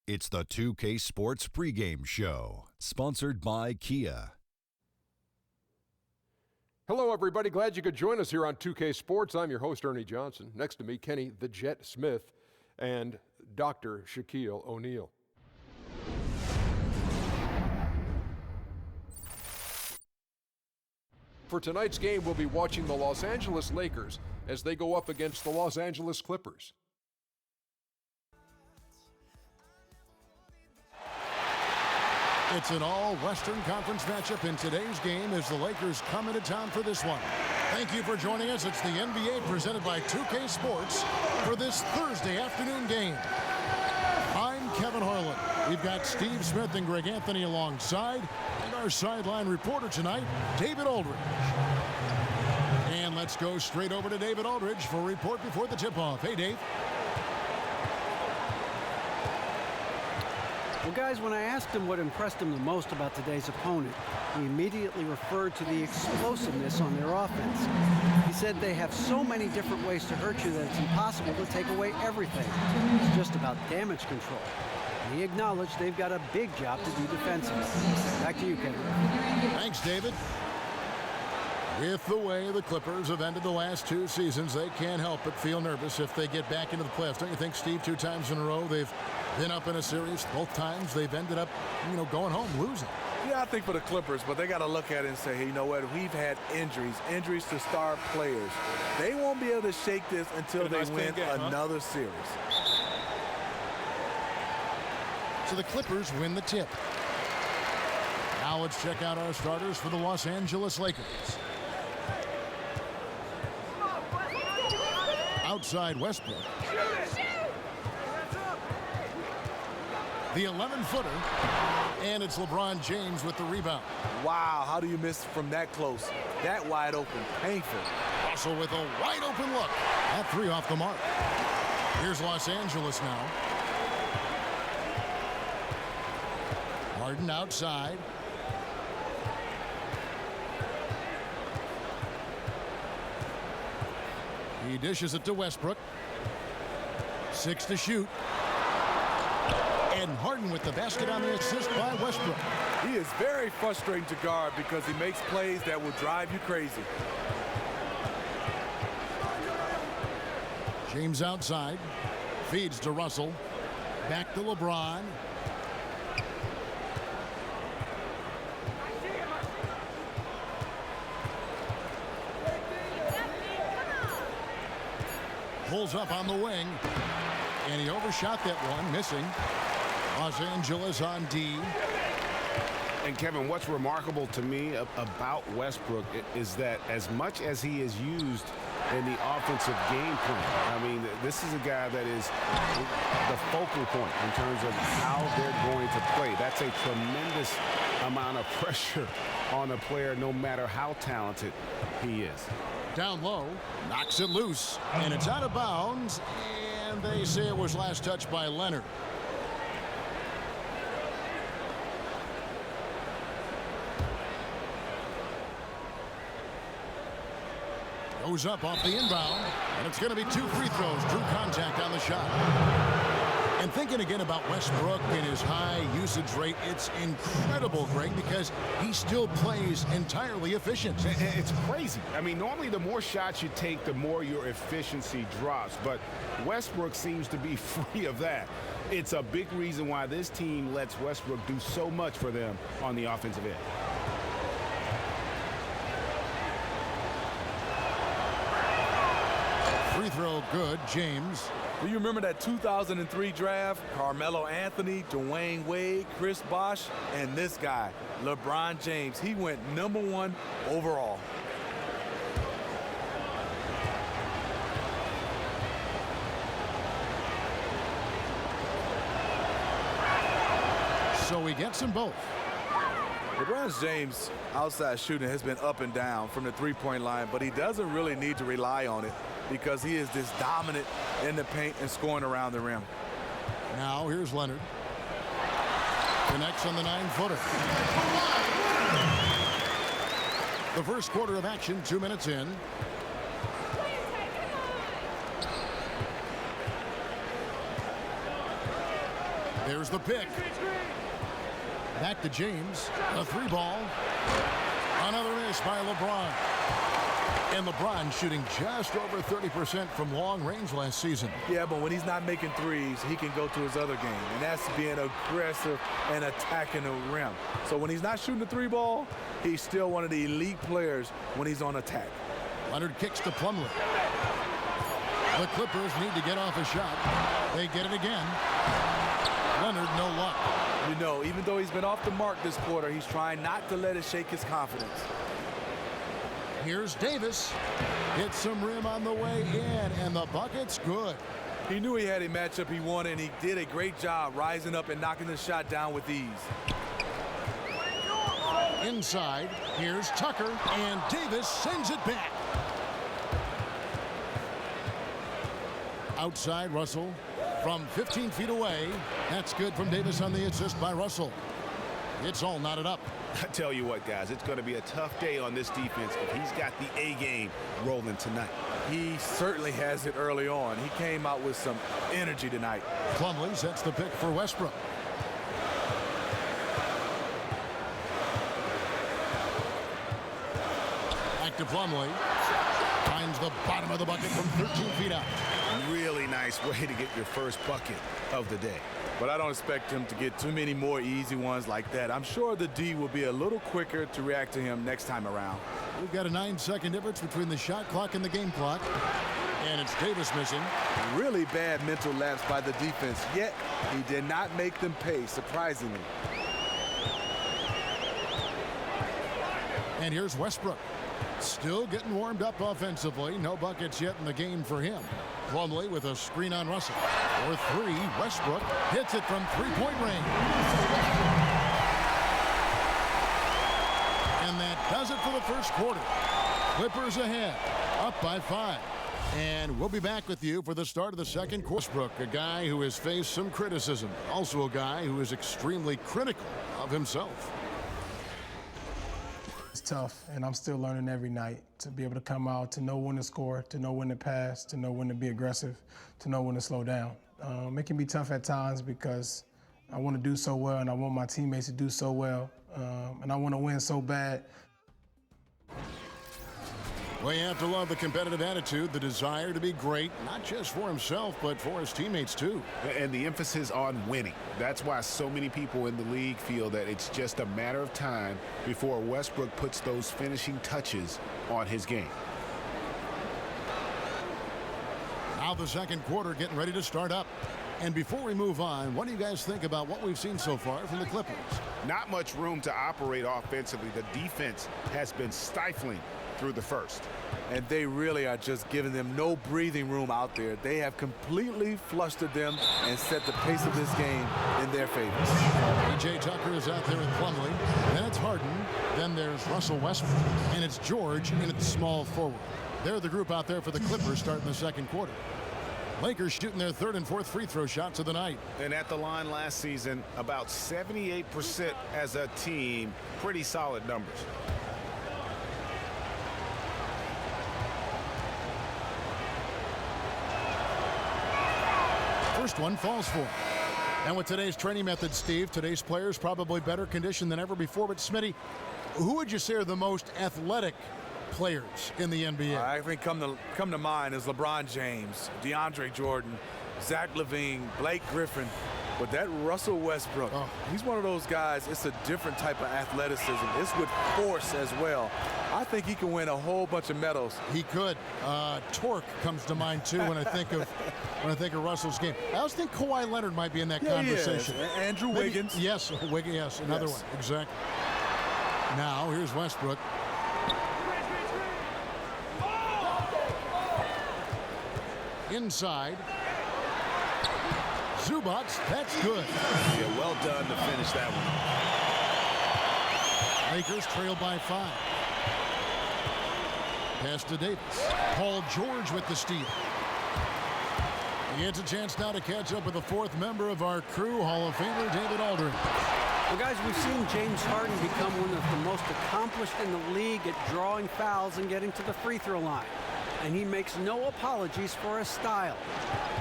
It's the 2K Sports Pregame Show, sponsored by Kia. Hello, everybody. Glad you could join us here on 2K Sports. I'm your host, Ernie Johnson. Next to me, Kenny the Jet Smith and Dr. Shaquille O'Neal. For tonight's game, we'll be watching the Los Angeles Lakers as they go up against the Los Angeles Clippers. It's an all-Western Conference matchup in today's game as the Lakers come into town for this one. Thank you for joining us. It's the NBA presented by 2K Sports for this Thursday afternoon game. I'm Kevin Harlan. We've got Steve Smith and Greg Anthony alongside, and our sideline reporter tonight, David Aldridge. And let's go straight over to David Aldridge for a report before the tip-off. Hey, Dave. Well, guys, when I asked him what impressed him the most about today's opponent, he immediately referred to the explosiveness on their offense. He said they have so many different ways to hurt you that it's impossible to take away everything. It's just about damage control. And he acknowledged they've got a big job to do defensively. Back to you, Kevin. Thanks, David. With the way the Clippers have ended the last two seasons, they can't help but feel nervous if they get back into the playoffs. Don't you think, Steve, 2 times in a row they've been up in a series? Both times they've ended up, going home losing. Yeah, I think for the Clippers, but they got to look at it and say, hey, you know what? We've had injuries to star players. They won't be able to shake this until they win another series. So the Clippers win the tip. Now let's check out our starters for the Los Angeles Lakers. Outside Westbrook. The 11-footer, and it's LeBron James with the rebound. Wow, how do you miss from that close? That wide open, painful. Also with a wide open look. That 3 off the mark. Here's Los Angeles now. Harden outside. He dishes it to Westbrook. 6 to shoot. And Harden with the basket on the assist by Westbrook. He is very frustrating to guard because he makes plays that will drive you crazy. James outside. Feeds to Russell. Back to LeBron. Pulls up on the wing, and he overshot that one, missing. Los Angeles on D. And Kevin, what's remarkable to me about Westbrook is that as much as he is used in the offensive game plan, I mean, this is a guy that is the focal point in terms of how they're going to play. That's a tremendous amount of pressure on a player, no matter how talented he is. Down low, knocks it loose, and it's out of bounds, and they say it was last touched by Leonard. Goes up off the inbound, and it's going to be 2 free throws. Drew contact on the shot. And thinking again about Westbrook and his high usage rate, it's incredible, Greg, because he still plays entirely efficient. It's crazy. I mean, normally the more shots you take, the more your efficiency drops. But Westbrook seems to be free of that. It's a big reason why this team lets Westbrook do so much for them on the offensive end. Free throw good, James. Do you remember that 2003 draft? Carmelo Anthony, Dwayne Wade, Chris Bosh, and this guy, LeBron James. He went #1 overall. So he gets them both. LeBron James' outside shooting has been up and down from the three-point line, but he doesn't really need to rely on it because he is this dominant in the paint and scoring around the rim. Now here's Leonard. Connects on the 9-footer. The first quarter of action, 2 minutes in. There's the pick. Back to James. A 3-ball. Another miss by LeBron. And LeBron shooting just over 30% from long range last season. Yeah, but when he's not making threes, he can go to his other game, and that's being aggressive and attacking the rim. So when he's not shooting the 3-ball, he's still one of the elite players when he's on attack. Leonard kicks to Plumlee. The Clippers need to get off a shot. They get it again. Leonard, no luck. You know, even though he's been off the mark this quarter, he's trying not to let it shake his confidence. Here's Davis. Hits some rim on the way in, and the bucket's good. He knew he had a matchup he wanted, and he did a great job rising up and knocking the shot down with ease. Inside, here's Tucker, and Davis sends it back. Outside, Russell from 15 feet away. That's good from Davis on the assist by Russell. It's all knotted up. I tell you what, guys, it's going to be a tough day on this defense if he's got the A game rolling tonight. He certainly has it early on. He came out with some energy tonight. Plumlee sets the pick for Westbrook. Back to Plumlee. Finds the bottom of the bucket from 13 feet out. Really nice way to get your first bucket of the day. But I don't expect him to get too many more easy ones like that. I'm sure the D will be a little quicker to react to him next time around. We've got a 9-second difference between the shot clock and the game clock. And it's Davis missing. Really bad mental lapse by the defense, yet he did not make them pay, surprisingly. And here's Westbrook. Still getting warmed up offensively. No buckets yet in the game for him. Plumlee with a screen on Russell. For 3, Westbrook hits it from three-point range. And that does it for the first quarter. Clippers ahead, up by 5. And we'll be back with you for the start of the second quarter. Westbrook, a guy who has faced some criticism. Also a guy who is extremely critical of himself. It's tough, and I'm still learning every night to be able to come out, to know when to score, to know when to pass, to know when to be aggressive, to know when to slow down. It can be tough at times because I want to do so well, and I want my teammates to do so well, and I want to win so bad. Well, you have to love the competitive attitude, the desire to be great, not just for himself, but for his teammates, too. And the emphasis on winning. That's why so many people in the league feel that it's just a matter of time before Westbrook puts those finishing touches on his game. Now the second quarter getting ready to start up. And before we move on, what do you guys think about what we've seen so far from the Clippers? Not much room to operate offensively. The defense has been stifling through the first. And they really are just giving them no breathing room out there. They have completely flustered them and set the pace of this game in their favor. P.J. Tucker is out there with Plumlee. Then it's Harden. Then there's Russell Westbrook. And it's George in at the small forward. They're the group out there for the Clippers starting the second quarter. Lakers shooting their third and fourth free throw shots of the night. And at the line last season, about 78% as a team. Pretty solid numbers. First one falls for him. And with today's training methods, Steve, today's players probably better conditioned than ever before. But Smitty, who would you say are the most athletic players in the NBA? I think come to mind is LeBron James, DeAndre Jordan, Zach LaVine, Blake Griffin. But that Russell Westbrook, he's one of those guys, it's a different type of athleticism. It's with force as well. I think he can win a whole bunch of medals. He could. Torque comes to mind too when I think of Russell's game. I also think Kawhi Leonard might be in that conversation. Andrew Wiggins. Yes, Wiggins, another one. Exactly. Now here's Westbrook. Inside. Zubats, that's good. Yeah, well done to finish that one. Lakers trail by 5. Pass to Davis. Paul George with the steal. He gets a chance now to catch up with the 4th member of our crew, Hall of Famer David Aldridge. Well, guys, we've seen James Harden become one of the most accomplished in the league at drawing fouls and getting to the free throw line. And he makes no apologies for his style.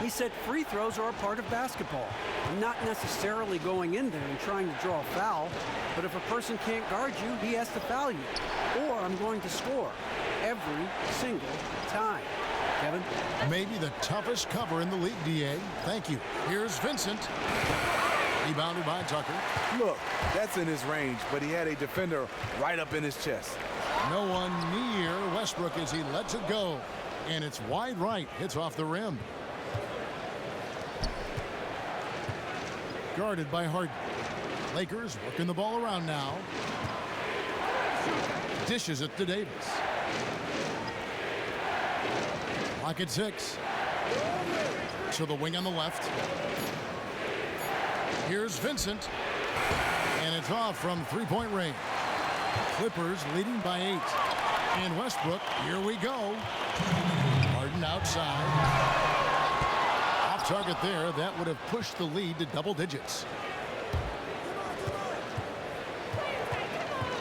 He said free throws are a part of basketball. I'm not necessarily going in there and trying to draw a foul, but if a person can't guard you, he has to foul you. Or I'm going to score every single time. Kevin? Maybe the toughest cover in the league, D.A. Thank you. Here's Vincent. Rebounded by Tucker. Look, that's in his range, but he had a defender right up in his chest. No one near Westbrook as he lets it go. And it's wide right. Hits off the rim. Guarded by Harden. Lakers working the ball around now. Dishes it to Davis. Clock at 6. To the wing on the left. Here's Vincent. And it's off from three-point range. Clippers leading by 8. And Westbrook, here we go. Harden outside. Off target there. That would have pushed the lead to double digits.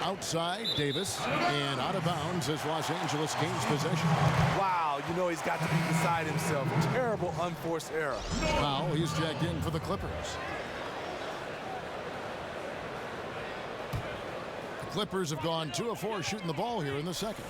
Outside, Davis. And out of bounds as Los Angeles gains possession. Wow, you know he's got to be beside himself. Terrible unforced error. Foul, he's jacked in for the Clippers. Clippers have gone 2 of 4 shooting the ball here in the second.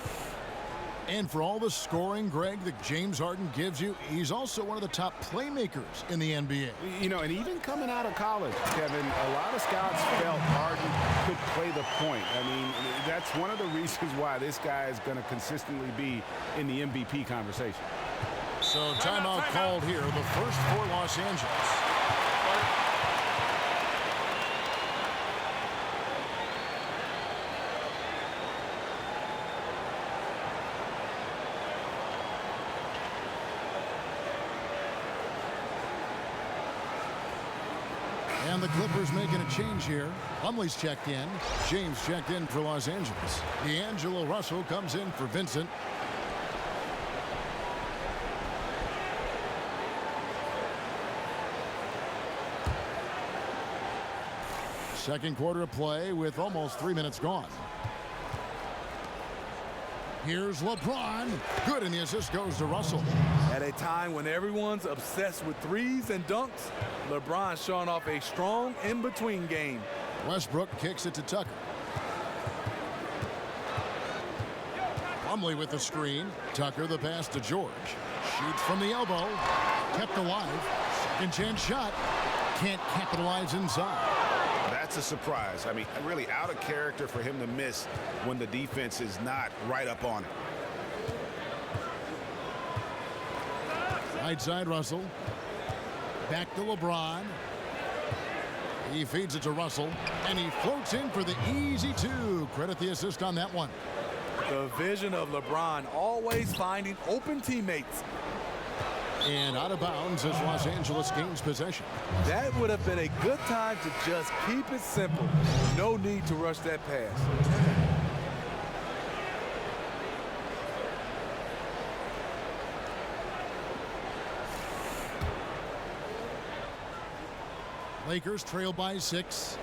And for all the scoring, Greg, that James Harden gives you, he's also one of the top playmakers in the NBA. You know, and even coming out of college, Kevin, a lot of scouts felt Harden could play the point. I mean, that's one of the reasons why this guy is going to consistently be in the MVP conversation. So timeout called here, the first for Los Angeles. And the Clippers making a change here. Plumlee's checked in. James checked in for Los Angeles. D'Angelo Russell comes in for Vincent. Second quarter of play with almost 3 minutes gone. Here's LeBron. Good, and the assist goes to Russell. At a time when everyone's obsessed with threes and dunks, LeBron showing off a strong in-between game. Westbrook kicks it to Tucker. Plumlee with the screen. Tucker the pass to George. Shoots from the elbow. Kept alive. Second chance shot. Can't capitalize inside. That's a surprise. I mean, really out of character for him to miss when the defense is not right up on it. Right side, Russell. Back to LeBron. He feeds it to Russell, and he floats in for the easy 2. Credit the assist on that one. The vision of LeBron always finding open teammates. And out of bounds as Los Angeles gains possession. That would have been a good time to just keep it simple. No need to rush that pass. Lakers trail by 6.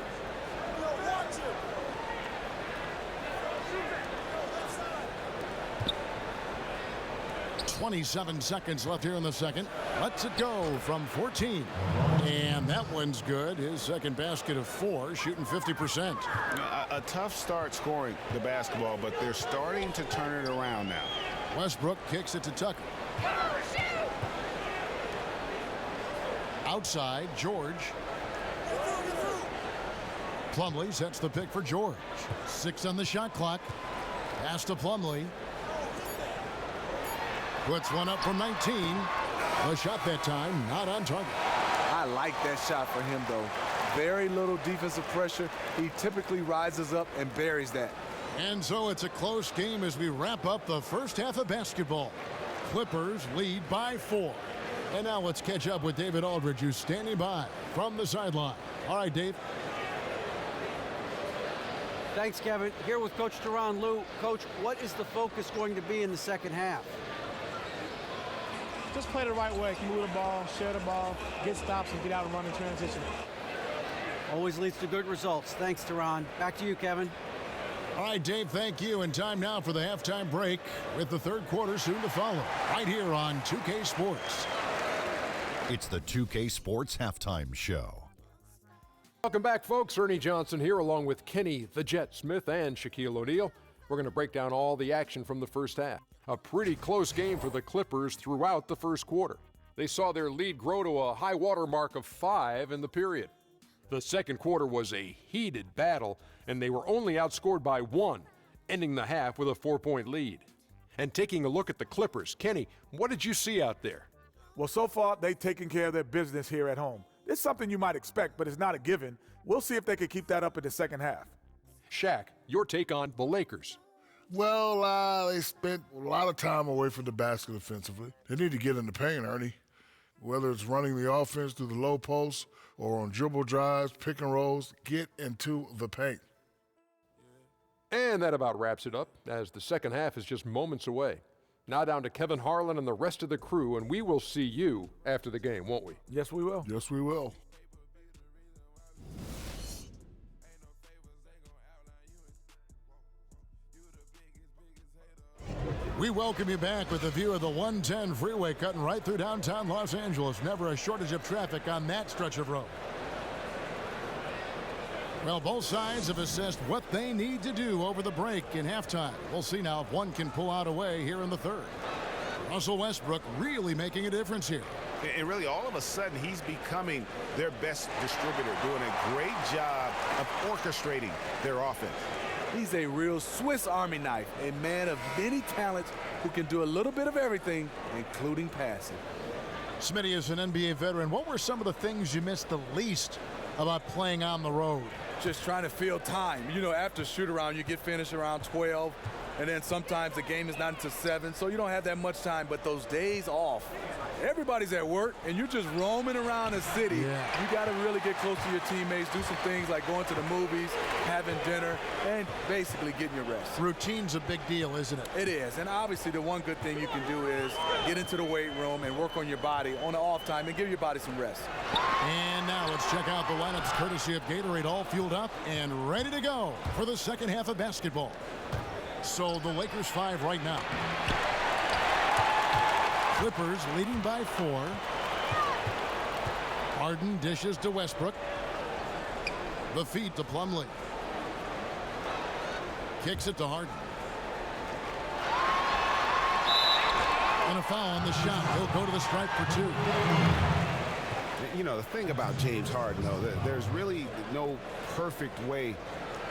27 seconds left here in the second. Lets it go from 14. And that one's good. His second basket of 4, shooting 50%. A tough start scoring the basketball, but they're starting to turn it around now. Westbrook kicks it to Tucker. Outside, George. Plumlee sets the pick for George. 6 on the shot clock. Pass to Plumlee. Puts one up from 19. The shot that time not on target. I like that shot for him, though. Very little defensive pressure. He typically rises up and buries that. And so it's a close game as we wrap up the first half of basketball. Clippers lead by 4. And now let's catch up with David Aldridge, who's standing by from the sideline. All right, Dave. Thanks, Kevin. Here with Coach Tyronn Lue. Coach, what is the focus going to be in the second half? Just play the right way. Move the ball, share the ball, get stops, and get out and run in transition. Always leads to good results. Thanks, Tyronn. Back to you, Kevin. All right, Dave, thank you. And time now for the halftime break with the third quarter soon to follow right here on 2K Sports. It's the 2K Sports Halftime Show. Welcome back, folks. Ernie Johnson here along with Kenny the Jet Smith and Shaquille O'Neal. We're going to break down all the action from the first half. A pretty close game for the Clippers throughout the first quarter. They saw their lead grow to a high water mark of 5 in the period. The second quarter was a heated battle, and they were only outscored by 1, ending the half with a 4-point lead. And taking a look at the Clippers, Kenny, what did you see out there? Well, so far, they've taken care of their business here at home. It's something you might expect, but it's not a given. We'll see if they can keep that up in the second half. Shaq, your take on the Lakers. Well, they spent a lot of time away from the basket offensively. They need to get in the paint, Ernie. Whether it's running the offense through the low post or on dribble drives, pick and rolls, get into the paint. And that about wraps it up, as the second half is just moments away. Now down to Kevin Harlan and the rest of the crew, and we will see you after the game, won't we? Yes, we will. Yes, we will. We welcome you back with a view of the 110 freeway cutting right through downtown Los Angeles. Never a shortage of traffic on that stretch of road. Well, both sides have assessed what they need to do over the break in halftime. We'll see now if one can pull out a way here in the third. Russell Westbrook really making a difference here. And really, all of a sudden, he's becoming their best distributor, doing a great job of orchestrating their offense. He's a real Swiss Army knife, a man of many talents who can do a little bit of everything, including passing. Smitty is an NBA veteran. What were some of the things you missed the least about playing on the road? Just trying to fill time. You know, after shoot-around, you get finished around 12, and then sometimes the game is not until 7, so you don't have that much time. But those days off, everybody's at work, and you're just roaming around the city. Yeah. You got to really get close to your teammates, do some things like going to the movies, having dinner, and basically getting your rest. Routine's a big deal, isn't it? It is, and obviously the one good thing you can do is get into the weight room and work on your body on the off time and give your body some rest. And now let's check out the lineups courtesy of Gatorade, all fueled up and ready to go for the second half of basketball. So the Lakers 5 right now. Clippers leading by 4. Harden dishes to Westbrook. The feed to Plumlee. Kicks it to Harden. And a foul on the shot. He'll go to the stripe for 2. You know, the thing about James Harden, though, there's really no perfect way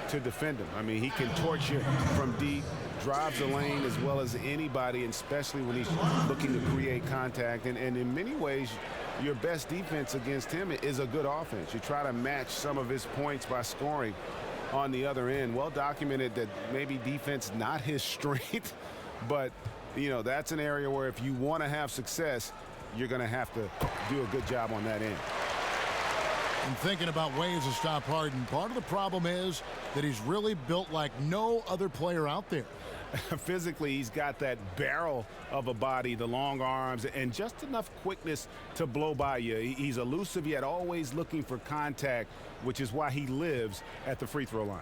to defend him. I mean, he can torch you from deep, drives the lane as well as anybody, and especially when he's looking to create contact. And in many ways, your best defense against him is a good offense. You try to match some of his points by scoring on the other end. Well documented that maybe defense not his strength, but, you know, that's an area where if you want to have success, you're going to have to do a good job on that end. And thinking about ways to stop Harden, part of the problem is that he's really built like no other player out there. Physically, he's got that barrel of a body, the long arms, and just enough quickness to blow by you. He's elusive, yet always looking for contact, which is why he lives at the free throw line.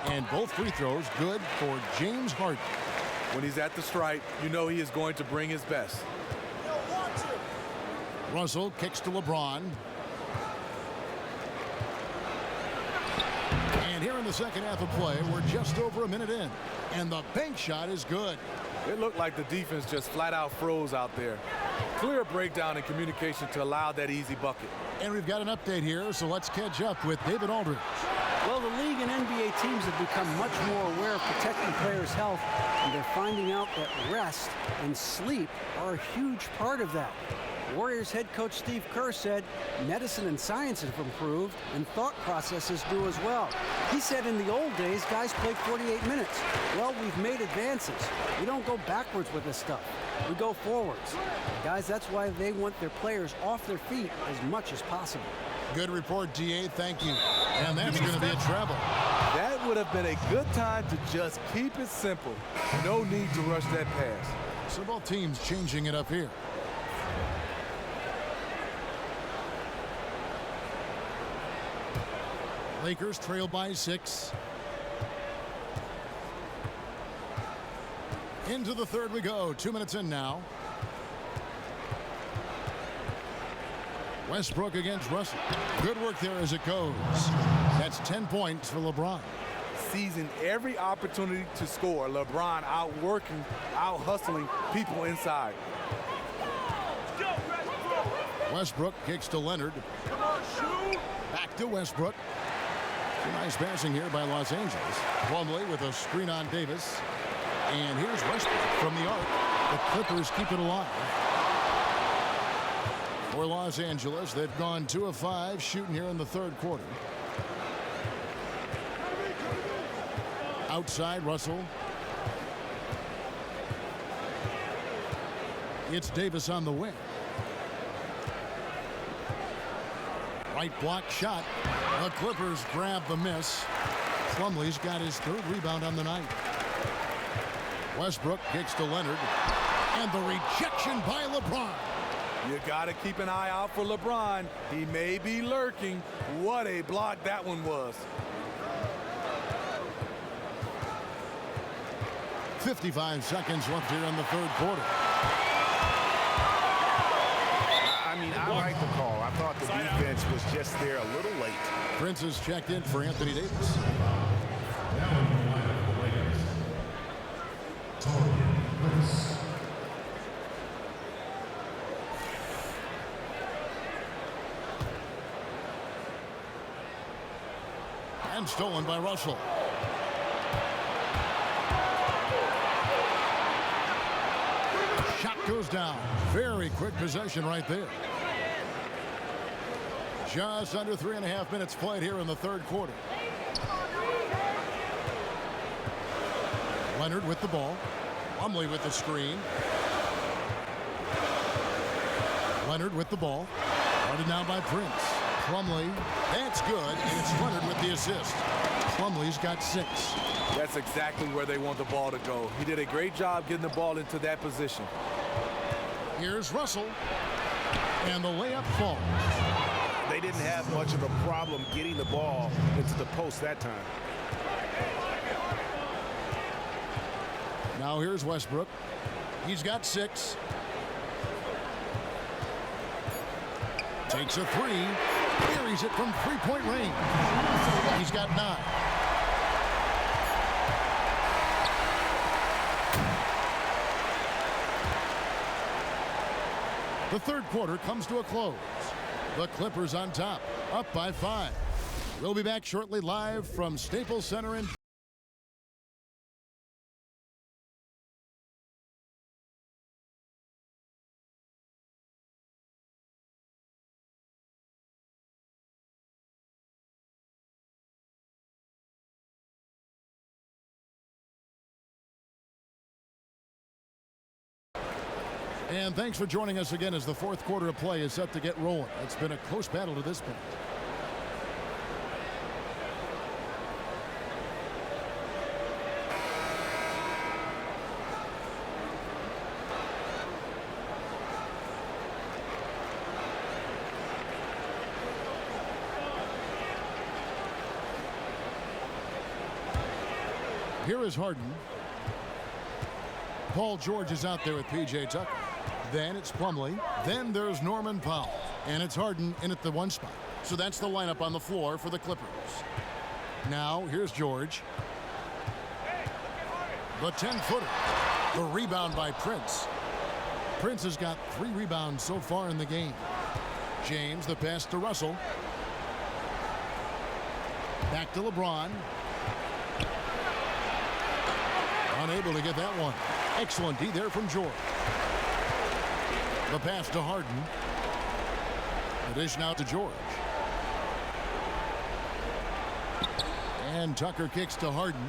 And both free throws good for James Harden. When he's at the stripe, you know he is going to bring his best. Russell kicks to LeBron. And here in the second half of play, we're just over a minute in. And the bank shot is good. It looked like the defense just flat out froze out there. Clear breakdown in communication to allow that easy bucket. And we've got an update here, so let's catch up with David Aldridge. Well, the league and NBA teams have become much more aware of protecting players' health, and they're finding out that rest and sleep are a huge part of that. Warriors head coach Steve Kerr said medicine and science have improved and thought processes do as well. He said in the old days, guys played 48 minutes. Well, we've made advances. We don't go backwards with this stuff. We go forwards. Guys, that's why they want their players off their feet as much as possible. Good report, DA. Thank you. And that's going to be a travel. That would have been a good time to just keep it simple. No need to rush that pass. So both teams changing it up here. Lakers trail by 6. Into the third we go. 2 minutes in now. Westbrook against Russell. Good work there as it goes. That's 10 points for LeBron. Seizing every opportunity to score. LeBron outworking, out-hustling people inside. Westbrook kicks to Leonard. Back to Westbrook. Nice passing here by Los Angeles. Plumlee with a screen on Davis. And here's Westbrook from the arc. The Clippers keep it alive. For Los Angeles, they've gone 2 of 5 shooting here in the third quarter. Outside, Russell. It's Davis on the wing. Right block shot. The Clippers grab the miss. Plumlee's got his 3rd rebound on the night. Westbrook kicks to Leonard. And the rejection by LeBron. You got to keep an eye out for LeBron. He may be lurking. What a block that one was. 55 seconds left here in the third quarter. I mean, I like the call. I thought the defense was just there a little late. Prince is checked in for Anthony Davis. And stolen by Russell. Shot goes down. Very quick possession right there. Just under 3.5 minutes played here in the third quarter. Leonard with the ball. Plumlee with the screen. Leonard with the ball. Guarded now by Prince. Plumlee. That's good, and it's Leonard with the assist. Plumlee's got 6. That's exactly where they want the ball to go. He did a great job getting the ball into that position. Here's Russell. And the layup falls. They didn't have much of a problem getting the ball into the post that time. Now here's Westbrook. He's got 6. Takes a 3. Buries it from 3-point range. He's got 9. The third quarter comes to a close. The Clippers on top, up by 5. We'll be back shortly live from Staples Center in And thanks for joining us again as the fourth quarter of play is set to get rolling. It's been a close battle to this point. Here is Harden. Paul George is out there with P.J. Tucker. Then it's Plumlee. Then there's Norman Powell. And it's Harden in at the 1 spot. So that's the lineup on the floor for the Clippers. Now here's George. The 10-footer. The rebound by Prince. Prince has got 3 rebounds so far in the game. James, the pass to Russell. Back to LeBron. Unable to get that one. Excellent D there from George. The pass to Harden. The dish now to George. And Tucker kicks to Harden.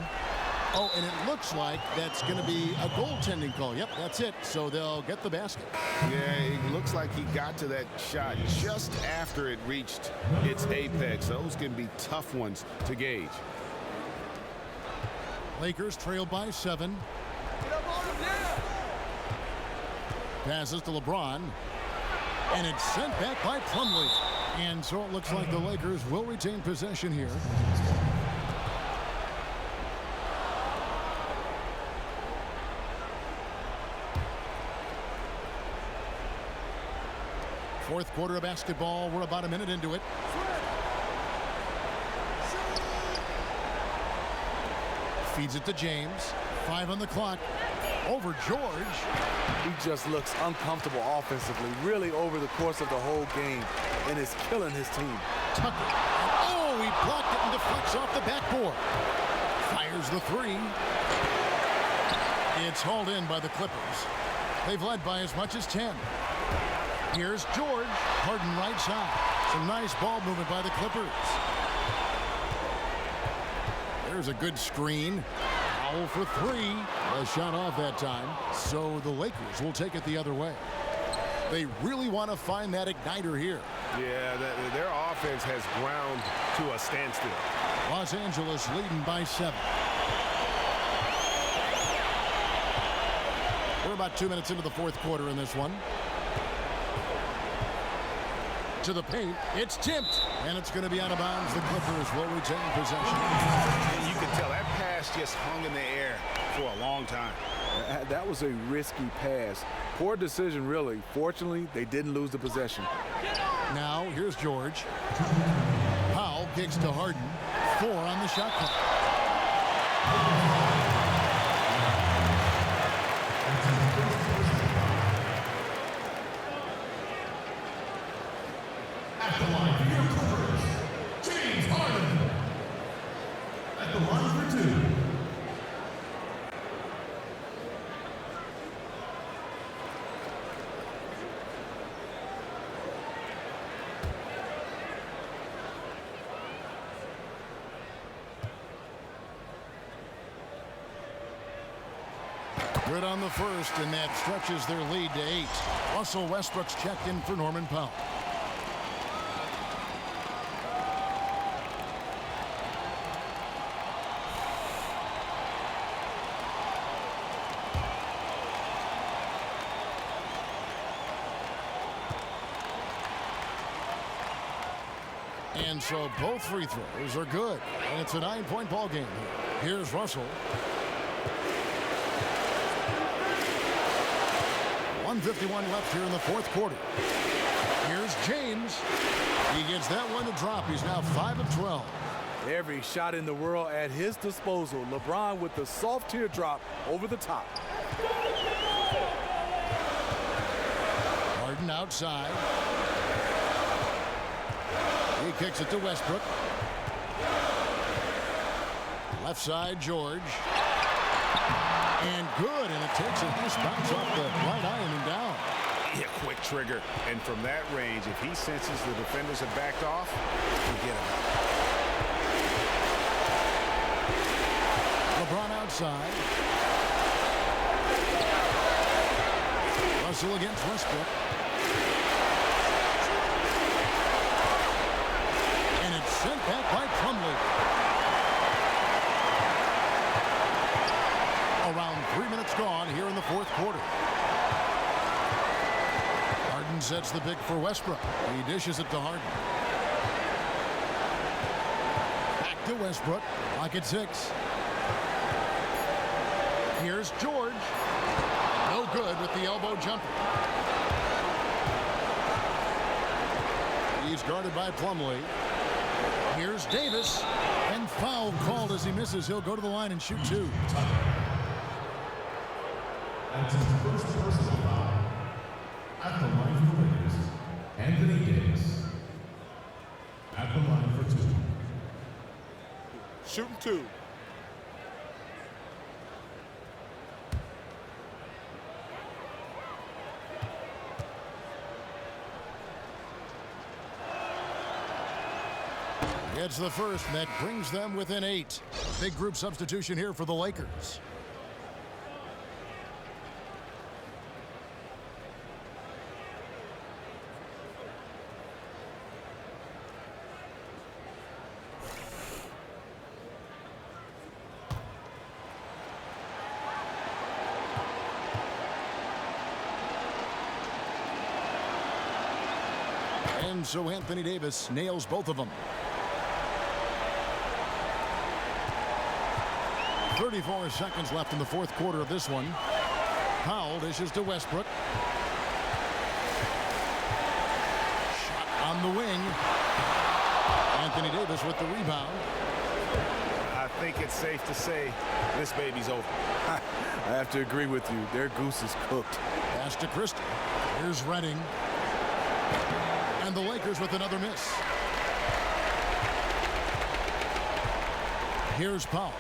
Oh, and it looks like that's going to be a goaltending call. Yep, that's it. So they'll get the basket. Yeah, it looks like he got to that shot just after it reached its apex. Those can be tough ones to gauge. Lakers trail by 7. Passes to LeBron. And it's sent back by Plumlee. And so it looks like the Lakers will retain possession here. Fourth quarter of basketball. We're about a minute into it. Feeds it to James. 5 on the clock. Over George. He just looks uncomfortable offensively, really over the course of the whole game, and is killing his team. Tucker. Oh, he blocked it and deflects off the backboard. Fires the 3. It's hauled in by the Clippers. They've led by as much as 10. Here's George. Harden right side. Some nice ball movement by the Clippers. There's a good screen. Foul for 3. A shot off that time. So the Lakers will take it the other way. They really want to find that igniter here. Yeah, their offense has ground to a standstill. Los Angeles leading by 7. We're about 2 minutes into the fourth quarter in this one. To the paint, it's tipped, and it's going to be out of bounds. The Clippers will retain possession. You can tell that pass just hung in the air for a long time. That was a risky pass. Poor decision, really. Fortunately, they didn't lose the possession. Now, here's George. Powell kicks to Harden. 4 on the shot clock. At the line for your Clippers, James Harden. At the line for 2. Good on the first, and that stretches their lead to 8. Russell Westbrook's checked in for Norman Powell. And so both free throws are good. And it's a 9-point ball game here. Here's Russell. 1:51 left here in the fourth quarter. Here's James. He gets that one to drop. He's now 5 of 12. Every shot in the world at his disposal. LeBron with the soft teardrop over the top. Harden outside. He kicks it to Westbrook. Left side, George. And good, and it takes a nice bounce off the right iron and down. Yeah, quick trigger. And from that range, if he senses the defenders have backed off, forget him. LeBron outside. Russell against Westbrook. And it's sent back by Plumlee. Around 3 minutes gone here in the fourth quarter. Harden sets the pick for Westbrook. He dishes it to Harden. Back to Westbrook. Clock at 6. Here's George. No good with the elbow jumper. He's guarded by Plumlee. Here's Davis. And foul called as he misses. He'll go to the line and shoot 2. That's his first personal foul. At the line for the Lakers, Anthony Davis. At the line for 2. Shooting 2. Gets the first, and that brings them within 8. Big group substitution here for the Lakers. And so Anthony Davis nails both of them. 34 seconds left in the fourth quarter of this one. Powell dishes to Westbrook. Shot on the wing. Anthony Davis with the rebound. I think it's safe to say this baby's over. I have to agree with you. Their goose is cooked. Pass to Christie. Here's Redding. And the Lakers with another miss. Here's Powell.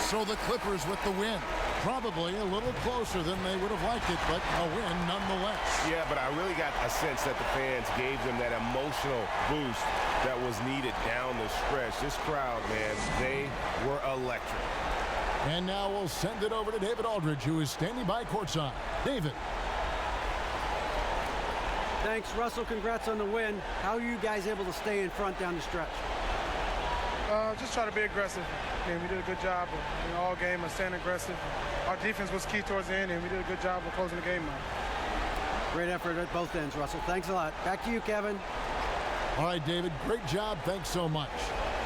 So the Clippers with the win. Probably a little closer than they would have liked it, but a win nonetheless. Yeah, but I really got a sense that the fans gave them that emotional boost that was needed down the stretch. This crowd, man, they were electric. And now we'll send it over to David Aldridge, who is standing by courtside. David. Thanks, Russell. Congrats on the win. How are you guys able to stay in front down the stretch? Just try to be aggressive. And we did a good job of, all game of staying aggressive. Our defense was key towards the end, and we did a good job of closing the game out. Great effort at both ends, Russell. Thanks a lot. Back to you, Kevin. All right, David, great job. Thanks so much.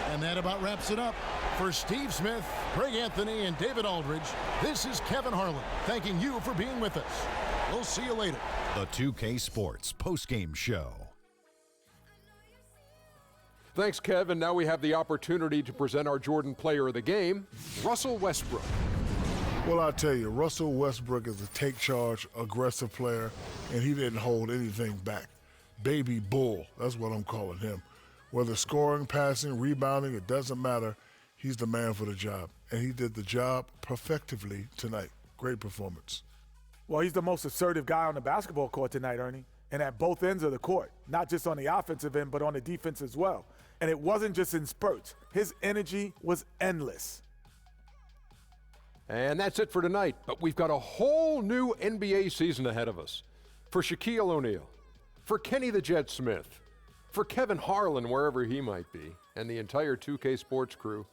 And that about wraps it up. For Steve Smith, Greg Anthony, and David Aldridge, this is Kevin Harlan, thanking you for being with us. We'll see you later. The 2K Sports Postgame Show. Thanks, Kevin. Now we have the opportunity to present our Jordan Player of the Game, Russell Westbrook. Well, I tell you, Russell Westbrook is a take-charge, aggressive player, and he didn't hold anything back. Baby bull, that's what I'm calling him. Whether scoring, passing, rebounding, it doesn't matter. He's the man for the job, and he did the job perfectively tonight. Great performance. Well, he's the most assertive guy on the basketball court tonight, Ernie, and at both ends of the court, not just on the offensive end, but on the defense as well. And it wasn't just in spurts. His energy was endless. And that's it for tonight, but we've got a whole new NBA season ahead of us. For Shaquille O'Neal, for Kenny the Jet Smith, for Kevin Harlan, wherever he might be, and the entire 2K Sports crew,